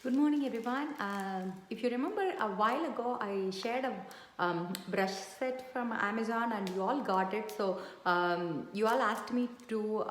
Good morning everyone. If you remember a while ago I shared a brush set from Amazon and you all got it. So you all asked me to do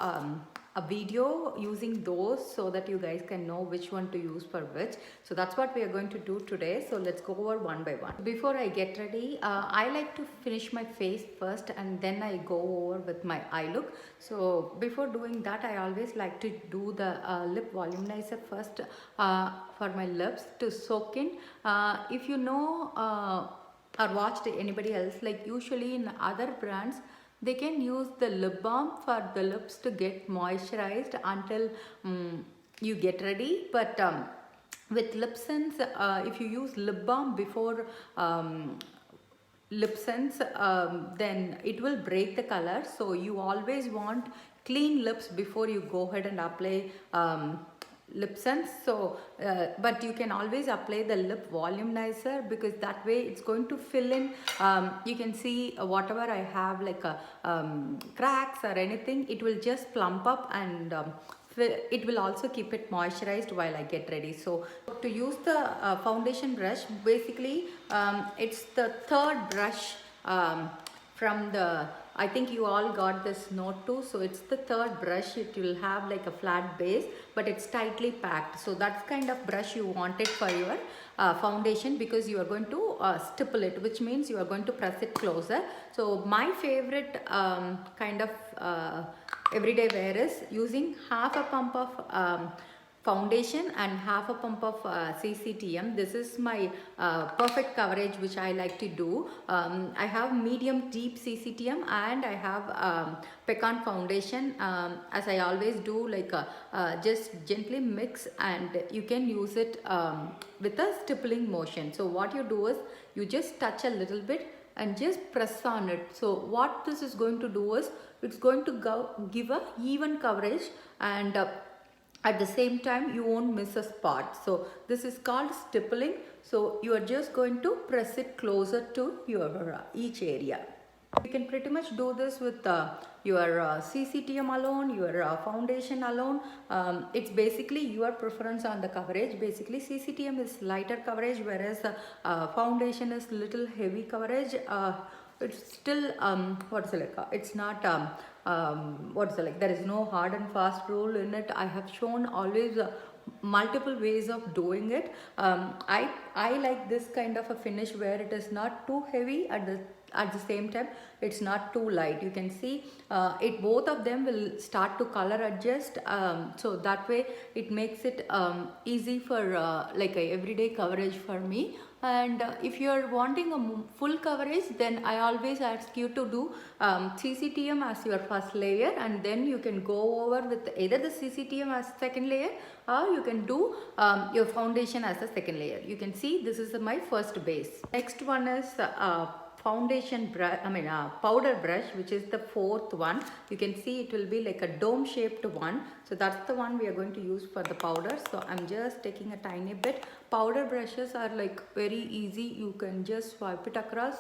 a video using those so that you guys can know which one to use for which. So that's what we are going to do today. So let's go over one by one. Before I get ready, I like to finish my face first and then I go over with my eye look. So before doing that, I always like to do the lip voluminizer first for my lips to soak in. If you know or watched anybody else, like usually in other brands, they can use the lip balm for the lips to get moisturized until you get ready. But with LipSense, if you use lip balm before LipSense, then it will break the color. So you always want clean lips before you go ahead and apply LipSense. So but you can always apply the lip voluminizer, because that way it's going to fill in. You can see whatever I have, like cracks or anything, it will just plump up, and it will also keep it moisturized while I get ready. So to use the foundation brush, basically it's the third brush from the, I think you all got this note too. So it's the third brush. It will have like a flat base, but it's tightly packed. So that's kind of brush you want it for your foundation, because you are going to stipple it, which means you are going to press it closer. So my favorite kind of everyday wear is using half a pump of foundation and half a pump of Cctm. This is my perfect coverage which I like to do. I have medium deep Cctm and I have pecan foundation. As I always do, like just gently mix, and you can use it with a stippling motion. So what you do is you just touch a little bit and just press on it. So what this is going to do is it's going to give a even coverage, and at the same time you won't miss a spot. So this is called stippling. So you are just going to press it closer to your each area. You can pretty much do this with your Cctm alone, your foundation alone. It's basically your preference on the coverage. Basically Cctm is lighter coverage, whereas foundation is little heavy coverage. It's still what's it like, it's not what's it like, there is no hard and fast rule in it. I have shown always multiple ways of doing it. I like this kind of a finish where it is not too heavy, at the same time it's not too light. You can see it, both of them will start to color adjust. So that way it makes it easy for like a everyday coverage for me. And if you are wanting a full coverage, then I always ask you to do Cctm as your first layer, and then you can go over with either the Cctm as second layer, or you can do your foundation as a second layer. You can see this is my first base. Next one is foundation brush, powder brush, which is the fourth one. You can see it will be like a dome shaped one. So that's the one we are going to use for the powder. So I'm just taking a tiny bit. Powder brushes are like very easy. You can just swipe it across.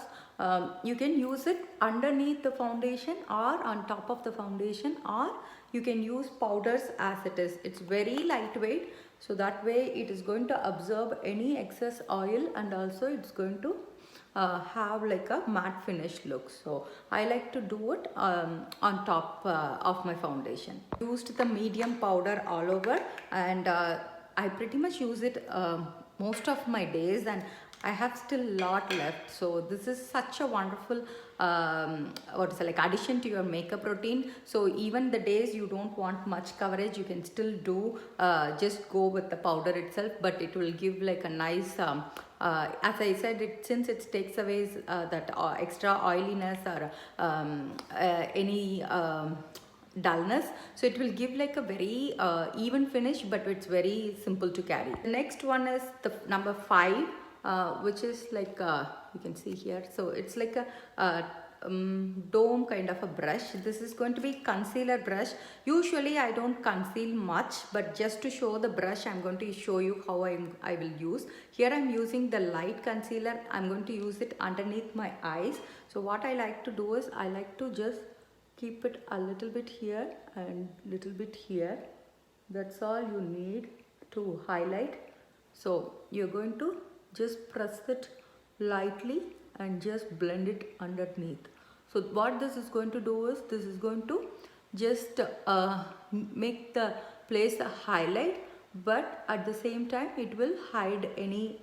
You can use it underneath the foundation or on top of the foundation, or you can use powders as it is. It's very lightweight, so that way it is going to absorb any excess oil, and also it's going to have like a matte finish look. So I like to do it on top of my foundation. Used the medium powder all over, and I pretty much use it most of my days, and I have still a lot left. So this is such a wonderful like addition to your makeup routine. So even the days you don't want much coverage, you can still do just go with the powder itself, but it will give like a nice as I said, since it takes away that extra oiliness or any dullness, so it will give like a very even finish, but it's very simple to carry. The next one is the number 5, which is like you can see here. So it's like a dome kind of a brush. This is going to be concealer brush. Usually I don't conceal much, but just to show the brush, I'm going to show you how I will use. Here I'm using the light concealer. I'm going to use it underneath my eyes. So what I like to do is I like to just keep it a little bit here and little bit here. That's all you need to highlight. So you're going to just press it lightly and just blend it underneath. So what this is going to do is, this is going to just make the place a highlight, but at the same time it will hide any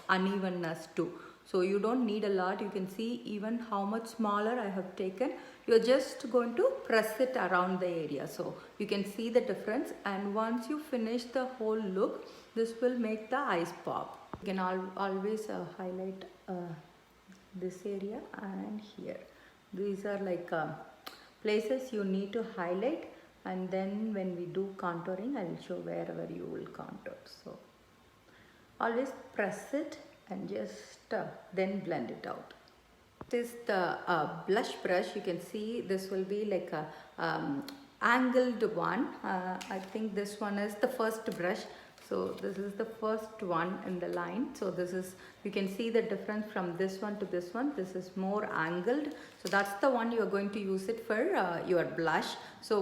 unevenness too. So you don't need a lot. You can see even how much smaller I have taken. You're just going to press it around the area, so you can see the difference. And once you finish the whole look, this will make the eyes pop. You can always highlight this area and here. These are like places you need to highlight, and then when we do contouring, I will show wherever you will contour. So always press it and just then blend it out. This is the blush brush. You can see this will be like a angled one. I think this one is the first brush. So this is the first one in the line. So this is, you can see the difference from this one to this one. This is more angled. So that's the one you are going to use it for your blush. So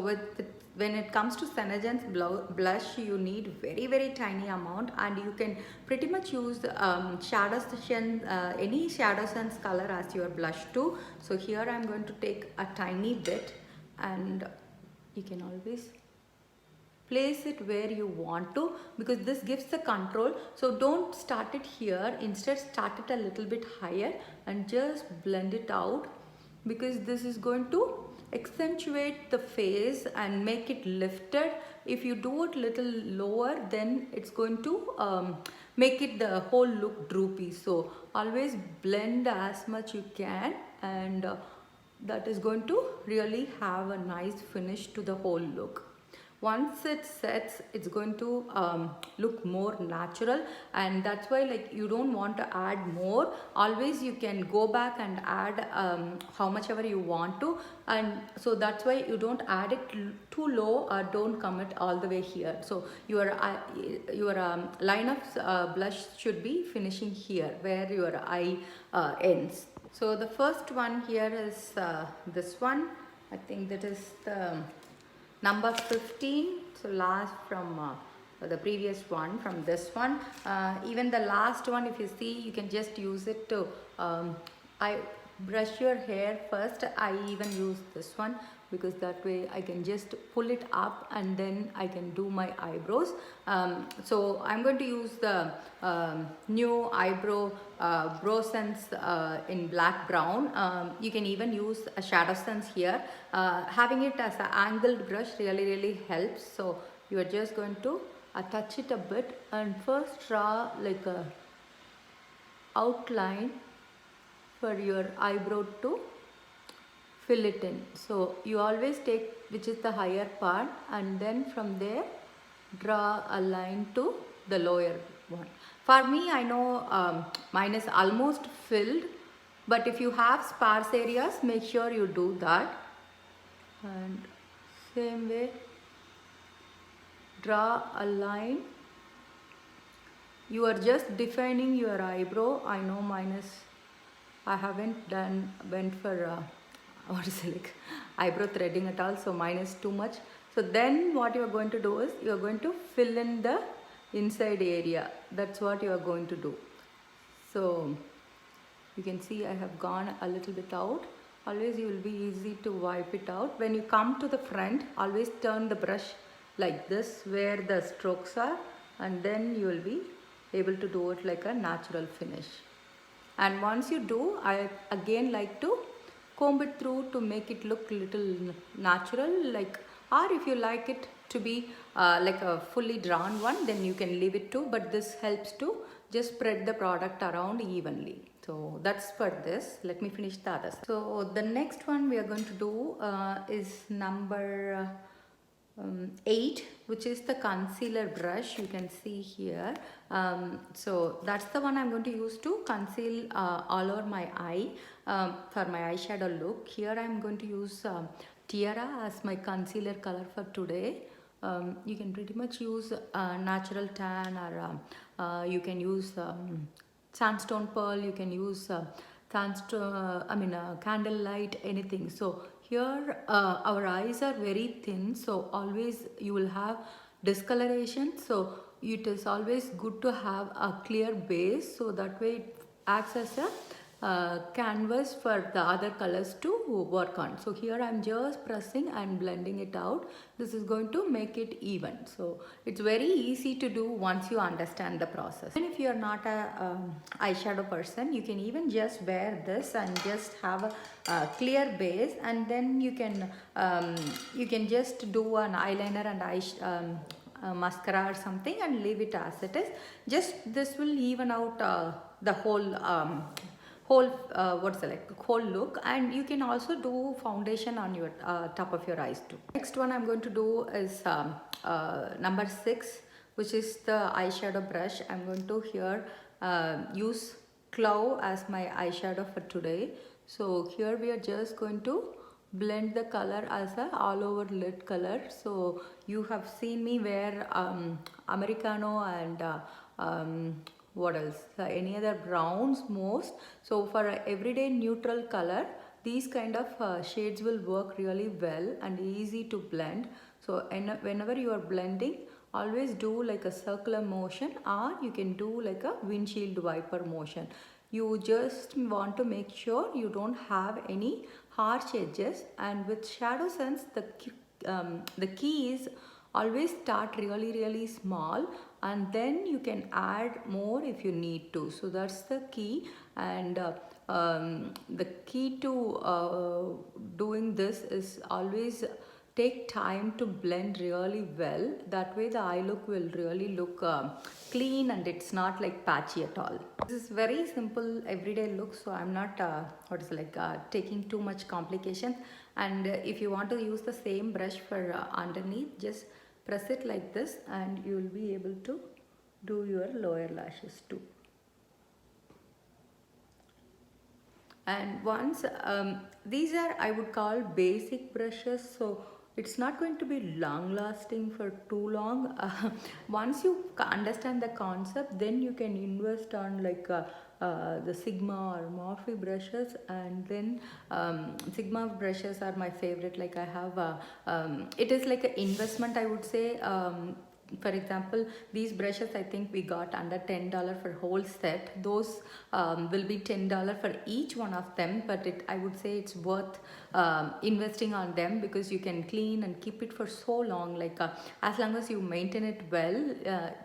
when it comes to ShadowSense blush, you need very tiny amount, and you can pretty much use ShadowSense, any ShadowSense color as your blush too. So here I'm going to take a tiny bit, and you can always place it where you want to, because this gives the control. So don't start it here, instead start it a little bit higher and just blend it out, because this is going to accentuate the face and make it lifted. If you do it little lower, then it's going to make it the whole look droopy. So always blend as much you can, and that is going to really have a nice finish to the whole look. Once it sets, it's going to look more natural, and that's why, like, you don't want to add more. Always you can go back and add how much ever you want to, and so that's why you don't add it too low or don't come it all the way here. So your line of blush should be finishing here where your eye ends. So the first one here is this one. I think that is the number 15, so last from the previous one, from this one. Even the last one, if you see, you can just use it to I brush your hair first. I even use this one because that way I can just pull it up and then I can do my eyebrows. So I'm going to use the new eyebrow browsense in black brown. You can even use a ShadowSense here. Having it as an angled brush really helps. So you are just going to touch it a bit and first draw like a outline for your eyebrow to fill it in. So you always take which is the higher part, and then from there draw a line to the lower one. For me, I know mine is almost filled, but if you have sparse areas, make sure you do that. And same way, draw a line. You are just defining your eyebrow. I know mine is, I haven't went for what is it, like eyebrow threading at all, so mine is too much. So then what you are going to do is you are going to fill in the inside area. That's what you are going to do. So you can see I have gone a little bit out. Always you will be easy to wipe it out. When you come to the front, always turn the brush like this where the strokes are, and then you will be able to do it like a natural finish. And once you do, I again like to comb it through to make it look little natural, like, or if you like it to be like a fully drawn one, then you can leave it too, but this helps to just spread the product around evenly. So that's for this. Let me finish the other side. So the next one we are going to do is number 8, which is the concealer brush. You can see here. So that's the one I'm going to use to conceal all over my eye for my eyeshadow look. Here I'm going to use Tierra as my concealer color for today. You can pretty much use natural tan, or you can use sandstone pearl, you can use candlelight, anything. So here our eyes are very thin, so always you will have discoloration. So it is always good to have a clear base, so that way it acts as a canvas for the other colors to work on. So here I'm just pressing and blending it out. This is going to make it even. So it's very easy to do once you understand the process. And if you're not a eyeshadow person, you can even just wear this and just have a clear base, and then you can just do an eyeliner and mascara or something and leave it as it is. Just this will even out the whole whole look. And you can also do foundation on your top of your eyes too. Next one I'm going to do is number 6, which is the eyeshadow brush. I'm going to here use Clove as my eyeshadow for today. So here we are just going to blend the color as a all over lid color. So you have seen me wear Americano and what else, any other browns most. So for a everyday neutral color, these kind of shades will work really well and easy to blend. So whenever you are blending, always do like a circular motion, or you can do like a windshield wiper motion. You just want to make sure you don't have any harsh edges. And with ShadowSense, the key is always start really small, and then you can add more if you need to. So that's the key. And the key to doing this is always take time to blend really well. That way the eye look will really look clean, and it's not like patchy at all. This is very simple everyday look, so I'm not taking too much complications. And if you want to use the same brush for underneath, just press it like this and you will be able to do your lower lashes too. And once these are, I would call, basic brushes, so it's not going to be long lasting for too long. Once you understand the concept, then you can invest on like the Sigma or Morphe brushes. And then Sigma brushes are my favorite. Like I have it is like an investment, I would say. For example, these brushes I think we got under $10 for whole set. Those will be $10 for each one of them, but I would say it's worth investing on them, because you can clean and keep it for so long. Like as long as you maintain it well,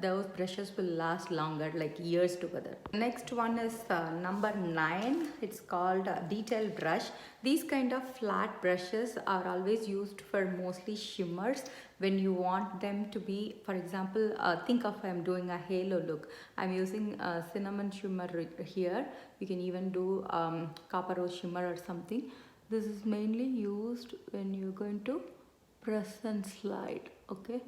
those brushes will last longer, like years together. Next one is number 9. It's called detail brush. These kind of flat brushes are always used for mostly shimmers. When you want them to be, for example, think of I'm doing a halo look. I'm using cinnamon shimmer here. You can even do copper rose shimmer or something. This is mainly used when you're going to press and slide. Okay,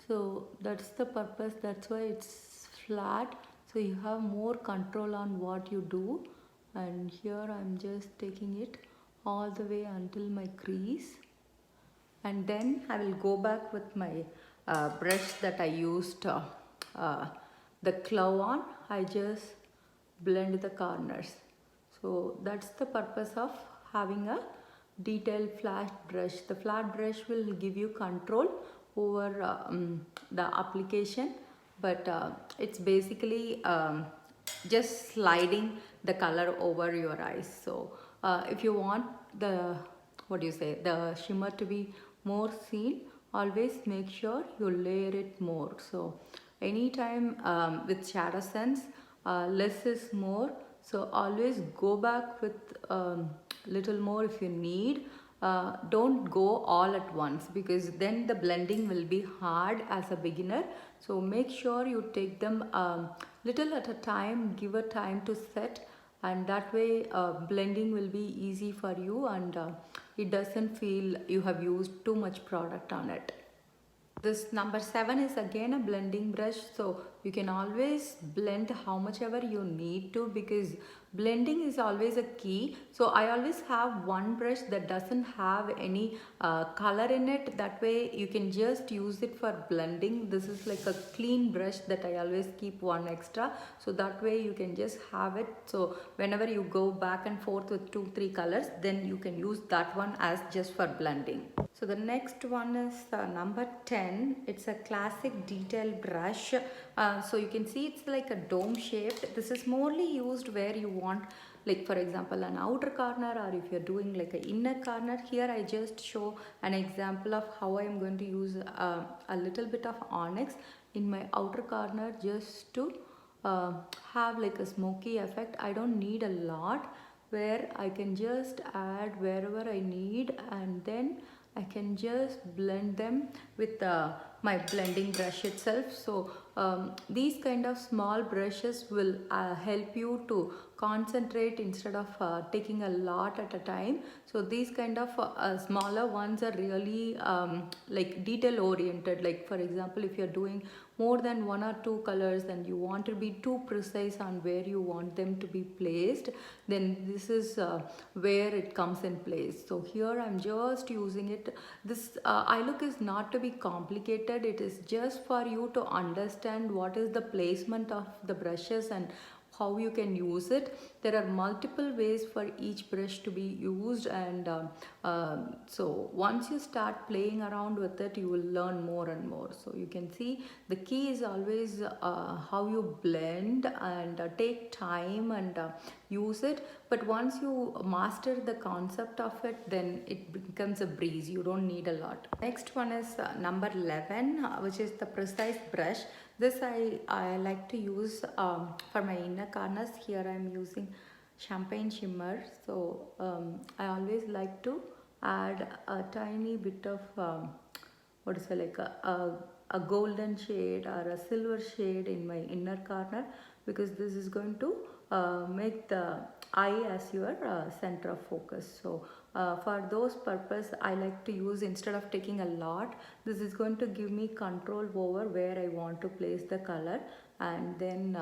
so that's the purpose. That's why it's flat. So you have more control on what you do. And here I'm just taking it all the way until my crease. And then I will go back with my brush that I used the Clove on. I just blend the corners. So that's the purpose of having a detailed flat brush. The flat brush will give you control over the application, but it's basically just sliding the color over your eyes. So if you want the the shimmer to be more seen, always make sure you layer it more. So anytime with ShadowSense, less is more. So always go back with little more if you need. Don't go all at once, because then the blending will be hard as a beginner. So make sure you take them little at a time, give a time to set, and that way blending will be easy for you, and it doesn't feel you have used too much product on it. This number 7 is again a blending brush. So you can always blend how much ever you need to, because blending is always a key. So I always have one brush that doesn't have any color in it. That way you can just use it for blending. This is like a clean brush that I always keep one extra, so that way you can just have it. So whenever you go back and forth with 2-3 colors, then you can use that one as just for blending. So the next one is number 10. It's a classic detail brush. So you can see it's like a dome shaped. This is morely used where you want, like for example, an outer corner, or if you're doing like an inner corner. Here I just show an example of how I'm going to use a little bit of onyx in my outer corner, just to have like a smoky effect. I don't need a lot, where I can just add wherever I need, and then I can just blend them with my blending brush itself. So these kind of small brushes will help you to concentrate instead of taking a lot at a time. So these kind of smaller ones are really like detail oriented. Like for example, if you're doing more than 1 or 2 colors and you want to be too precise on where you want them to be placed, then this is where it comes in place. So here I'm just using it. This eye look is not to be complicated. It is just for you to understand what is the placement of the brushes and how you can use it. There are multiple ways for each brush to be used, and so once you start playing around with it, you will learn more and more. So you can see the key is always how you blend and take time and use it. But once you master the concept of it, then it becomes a breeze. You don't need a lot. Next one is number 11, which is the precise brush. This I like to use for my inner corners. Here I am using champagne shimmer. So I always like to add a tiny bit of what is it, like a golden shade or a silver shade in my inner corner, because this is going to make the eye as your center of focus. So for those purpose, I like to use, instead of taking a lot, this is going to give me control over where I want to place the color, and then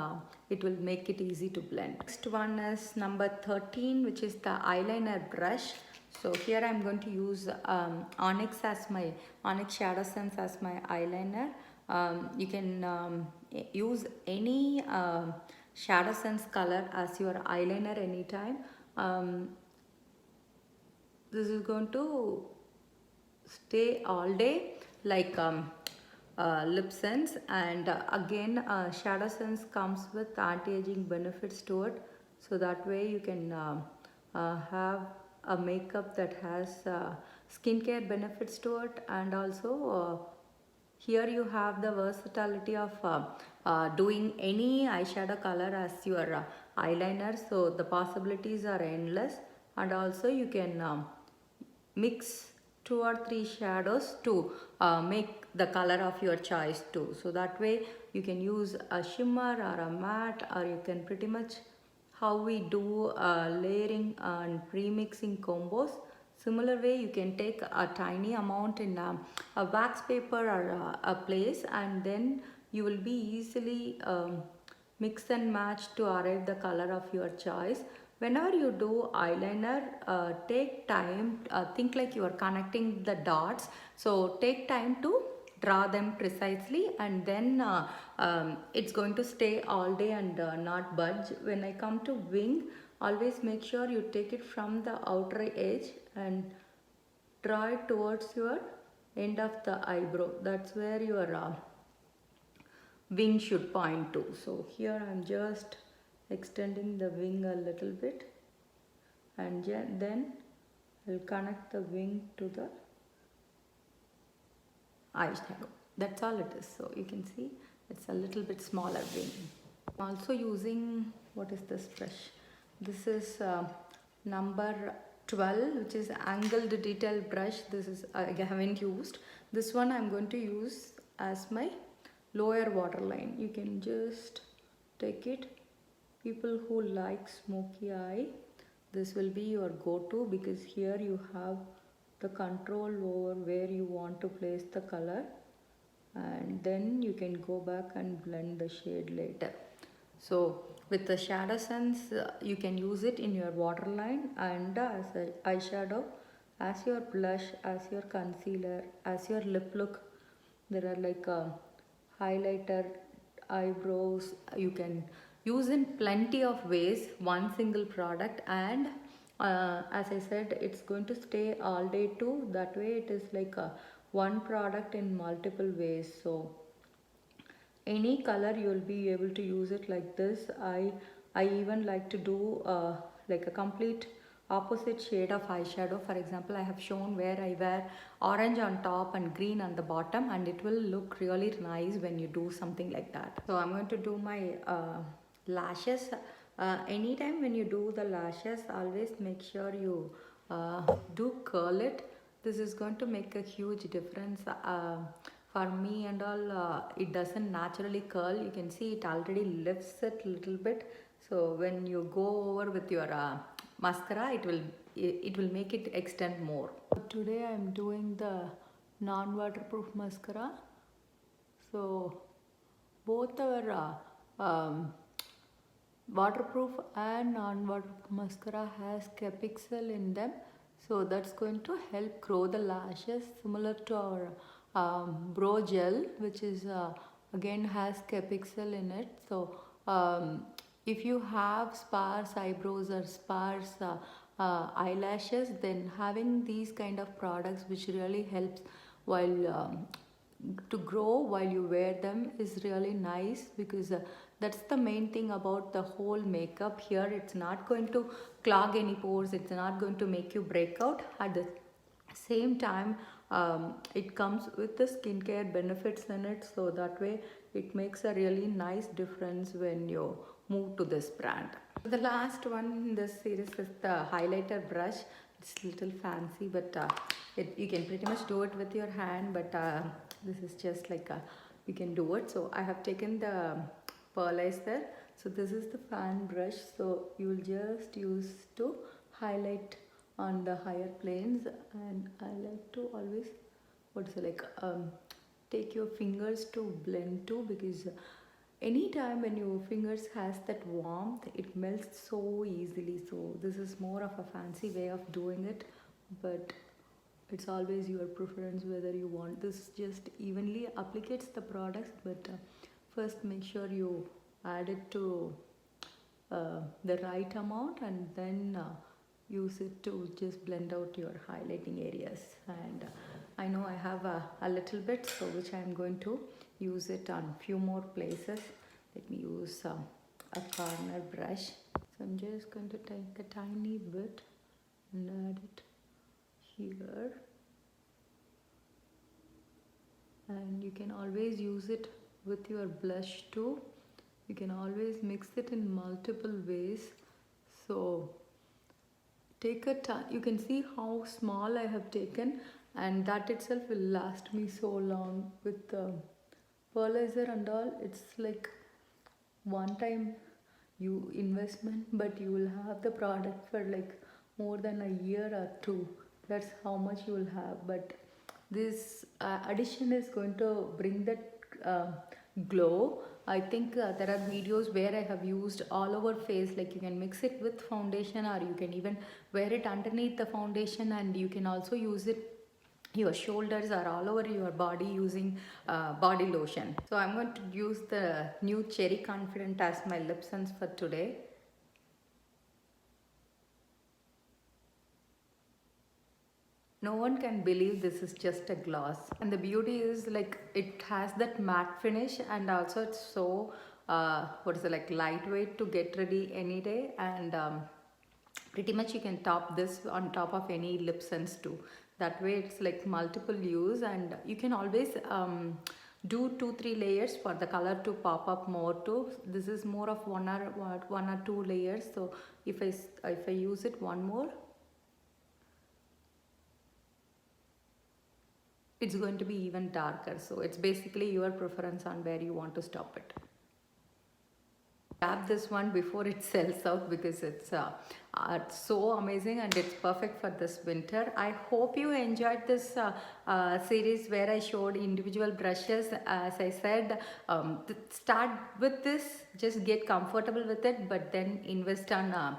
it will make it easy to blend. Next one is number 13, which is the eyeliner brush. So here I'm going to use Onyx ShadowSense as my eyeliner. You can use any ShadowSense color as your eyeliner anytime. This is going to stay all day, like BlushSense, and again ShadowSense comes with anti-aging benefits to it, so that way you can have a makeup that has skincare benefits to it, and also here you have the versatility of doing any eyeshadow color as your eyeliner, so the possibilities are endless. And also you can mix 2 or 3 shadows to make the color of your choice too. So that way you can use a shimmer or a matte, or you can pretty much how we do layering and pre-mixing combos. Similar way, you can take a tiny amount in a wax paper or a place, and then you will be easily mix and match to arrive the color of your choice. Whenever you do eyeliner, take time, think like you are connecting the dots. So take time to draw them precisely, and then it's going to stay all day and not budge. When I come to wing, always make sure you take it from the outer edge and draw it towards your end of the eyebrow. That's where your wing should point to. So here I'm just extending the wing a little bit, and then I'll connect the wing to the eyeshadow. That's all it is. So you can see it's a little bit smaller wing. I'm also using, what is this brush? This is number 12, which is angled detail brush. This is I haven't used. This one I'm going to use as my lower waterline. You can just take it. People who like smoky eye, this will be your go-to, because here you have the control over where you want to place the color. and then you can go back and blend the shade later. So with the ShadowSense, you can use it in your waterline and as an eyeshadow, as your blush, as your concealer, as your lip look. There are like a highlighter, eyebrows. You can use in plenty of ways one single product, and as I said, it's going to stay all day too. That way it is like a one product in multiple ways. So any color you'll be able to use it like this. I even like to do like a complete opposite shade of eyeshadow. For example, I have shown where I wear orange on top and green on the bottom, and it will look really nice when you do something like that. So I'm going to do my lashes. Anytime when you do the lashes, always make sure you do curl it. This is going to make a huge difference. For me and all, it doesn't naturally curl. You can see it already lifts it a little bit. So when you go over with your mascara, it will make it extend more. Today I am doing the non-waterproof mascara. So both our waterproof and non-waterproof mascara has capixel in them, so that's going to help grow the lashes, similar to our brow gel, which is again has capixel in it. So if you have sparse eyebrows or sparse eyelashes, then having these kind of products which really helps while to grow while you wear them is really nice, because that's the main thing about the whole makeup here. It's not going to clog any pores, it's not going to make you break out. At the same time, it comes with the skincare benefits in it, so that way it makes a really nice difference when you move to this brand. The last one in this series is the highlighter brush. It's a little fancy, but you can pretty much do it with your hand, but this is just like you can do it. So I have taken the Pearlizer. So this is the fan brush, so you will just use to highlight on the higher planes. And I like to always take your fingers to blend too, because anytime when your fingers has that warmth, it melts so easily. So this is more of a fancy way of doing it, but it's always your preference whether you want this. Just evenly applicates the products, but first make sure you add it to the right amount, and then use it to just blend out your highlighting areas. And I know I have a little bit, so which I'm going to use it on few more places. Let me use a corner brush. So I'm just going to take a tiny bit and add it here. And you can always use it with your blush too. You can always mix it in multiple ways. So take a time. You can see how small I have taken, and that itself will last me so long. With the Pearlizer and all, it's like one time you investment, but you will have the product for like more than a year or two. That's how much you will have. But this addition is going to bring that glow. I think there are videos where I have used all over face, like you can mix it with foundation, or you can even wear it underneath the foundation, and you can also use it your shoulders or all over your body using body lotion. So I'm going to use the new Cherry Confident as my lip sense for today. No one can believe this is just a gloss, and the beauty is like it has that matte finish, and also it's so lightweight to get ready any day. And pretty much you can top this on top of any lip sense too. That way it's like multiple use, and you can always do 2-3 layers for the color to pop up more too. This is more of one or two layers. So if I use it one more, it's going to be even darker. So it's basically your preference on where you want to stop it. grab this one before it sells out because it's so amazing and it's perfect for this winter. I hope you enjoyed this series where I showed individual brushes. As I said, start with this, just get comfortable with it, but then invest on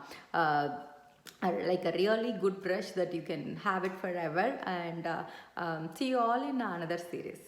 like a really good brush that you can have it forever. And see you all in another series.